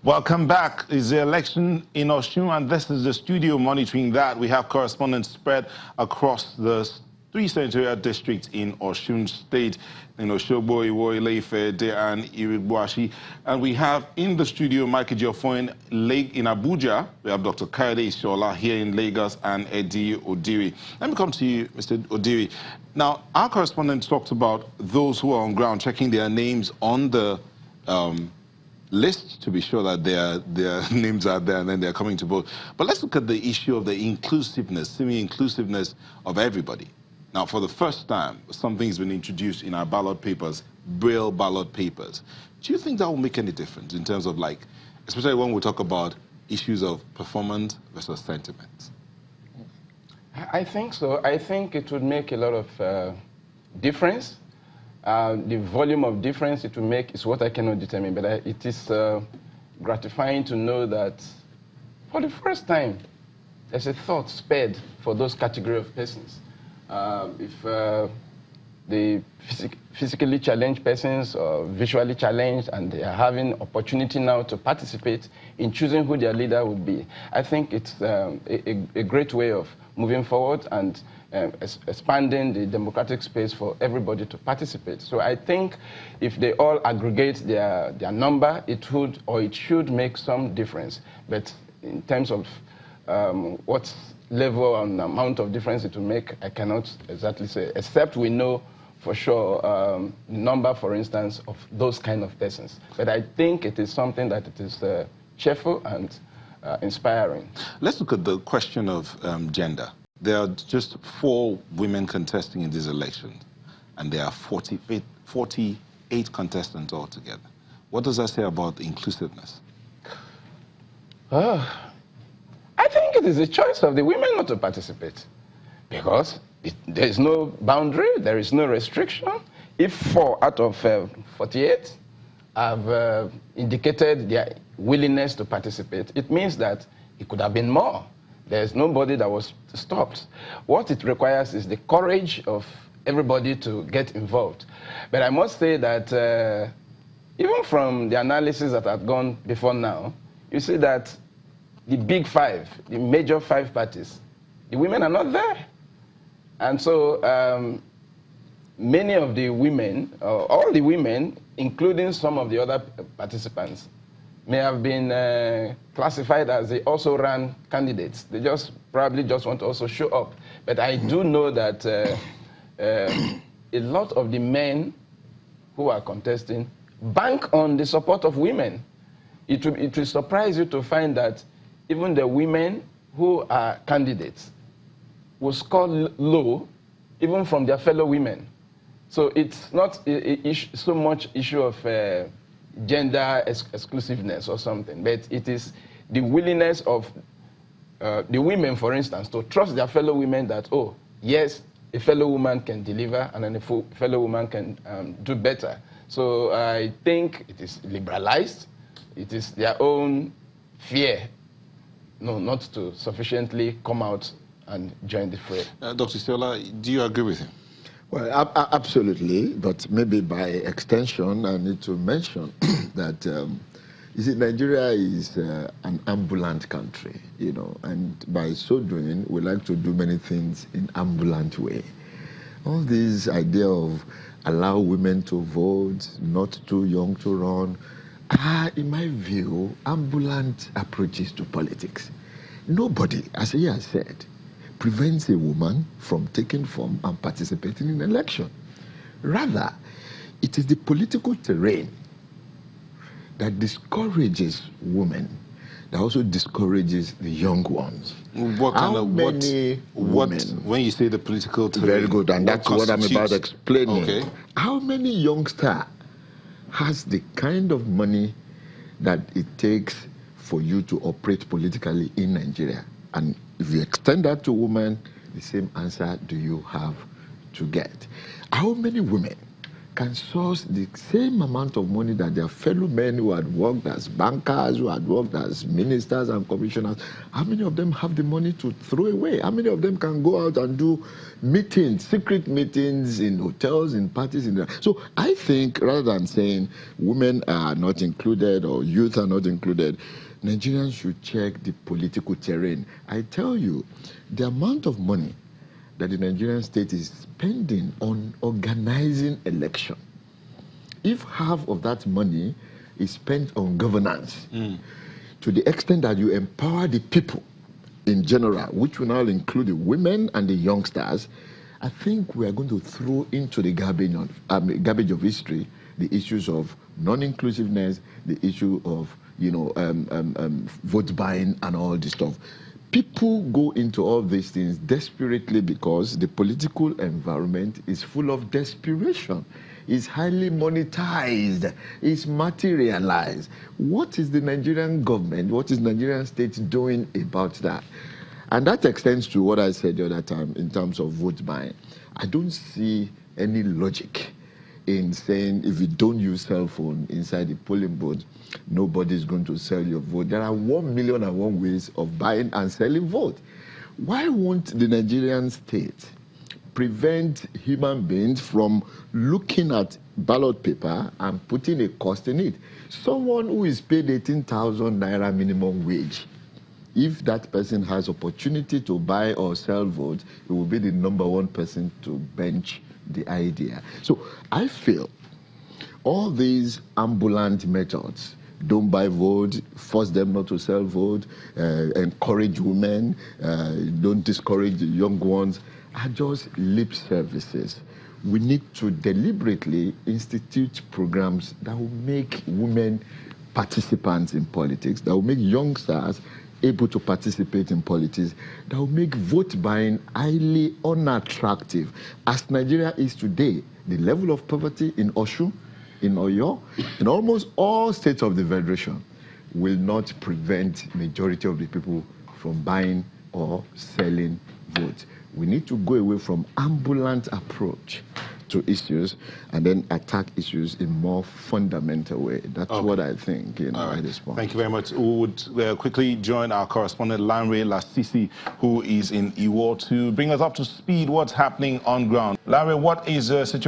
Welcome back. It's the election in Osun, and this is the studio monitoring that. We have correspondents spread across the 3 senatorial districts in Osun State, in Osogbo, Iwo, Ile-Ife, and Irigboashi. And we have in the studio Michael Geoffroy in Abuja. We have Dr. Kayode Ishola here in Lagos and Eddie Odiri. Let me come to you, Mr. Odiri. Now, our correspondent talked about those who are on ground checking their names on the list to be sure that their names are there and then they're coming to vote. But let's look at the issue of the inclusiveness, semi-inclusiveness of everybody. Now, for the first time, something's been introduced in our ballot papers, Braille ballot papers. Do you think that will make any difference in terms of, like, especially when we talk about issues of performance versus sentiment? I think so. I think it would make a lot of difference. The volume of difference it will make is what I cannot determine, but it is gratifying to know that for the first time, there's a thought spared for those category of persons. If the physically challenged persons or visually challenged and they are having opportunity now to participate in choosing who their leader would be, I think it's a great way of moving forward and expanding the democratic space for everybody to participate. So I think if they all aggregate their number, it would or it should make some difference. But in terms of what level and amount of difference it will make, I cannot exactly say, except we know for sure the number, for instance, of those kind of persons. But I think it is something that it is cheerful and inspiring. Let's look at the question of gender. There are just 4 women contesting in this election, and there are 48 contestants altogether. What does that say about inclusiveness? I think it is a choice of the women not to participate, because there is no boundary, there is no restriction. If 4 out of 48 have indicated their willingness to participate, it means that it could have been more. There's nobody that was stopped. What it requires is the courage of everybody to get involved. But I must say that even from the analysis that had gone before now, you see that the big 5, the major 5 parties, the women are not there. And so many of the women, all the women, including some of the other participants, may have been classified as they also ran candidates. They probably just want to also show up. But I do know that a lot of the men who are contesting bank on the support of women. It will surprise you to find that even the women who are candidates will score low, even from their fellow women. So it's not so much issue of gender exclusiveness or something, but it is the willingness of the women, for instance, to trust their fellow women that, oh, yes, a fellow woman can deliver and then a fellow woman can do better. So I think it is liberalized. It is their own fear, not to sufficiently come out and join the fray. Dr. Ishola, do you agree with him? Well, absolutely, but maybe by extension, I need to mention that, you see, Nigeria is an ambulant country, and by so doing, we like to do many things in ambulant way. All this idea of allow women to vote, not too young to run, are, in my view, ambulant approaches to politics. Nobody, as he has said, prevents a woman from taking form and participating in an election. Rather, it is the political terrain that discourages women, that also discourages the young ones. What kind of many women? When you say the political terrain, very good, and that's what I'm about explaining. Okay. How many youngster has the kind of money that it takes for you to operate politically in Nigeria? And if you extend that to women, the same answer do you have to get. How many women can source the same amount of money that their fellow men who had worked as bankers, who had worked as ministers and commissioners, how many of them have the money to throw away? How many of them can go out and do meetings, secret meetings in hotels, in parties? So I think rather than saying women are not included or youth are not included, Nigerians should check the political terrain. I tell you, the amount of money that the Nigerian state is spending on organizing election, if half of that money is spent on governance, to the extent that you empower the people in general, which will now include the women and the youngsters, I think we are going to throw into the garbage of history the issues of non-inclusiveness, the issue of vote buying and all this stuff. People go into all these things desperately because the political environment is full of desperation. It's highly monetized. It's materialized. What is the Nigerian government, what is Nigerian state doing about that? And that extends to what I said the other time in terms of vote buying. I don't see any logic in saying if you don't use cell phone inside the polling booth, nobody's going to sell your vote. There are 1,000,001 ways of buying and selling vote. Why won't the Nigerian state prevent human beings from looking at ballot paper and putting a cost in it? Someone who is paid 18,000 naira minimum wage, if that person has opportunity to buy or sell votes, it will be the #1 person to bench the idea. So I feel all these ambulant methods, don't buy vote, force them not to sell vote, encourage women, don't discourage the young ones, are just lip services. We need to deliberately institute programs that will make women participants in politics, that will make youngsters able to participate in politics, that will make vote buying highly unattractive. As Nigeria is today, the level of poverty in Osun, in Oyo, in almost all states of the Federation will not prevent majority of the people from buying or selling votes. We need to go away from ambulant approach to issues and then attack issues in more fundamental way. That's what I think, at this point. Thank you very much. We would quickly join our correspondent, Lanre Lasisi, who is in Iwo, to bring us up to speed what's happening on ground. Lanre, what is the situation?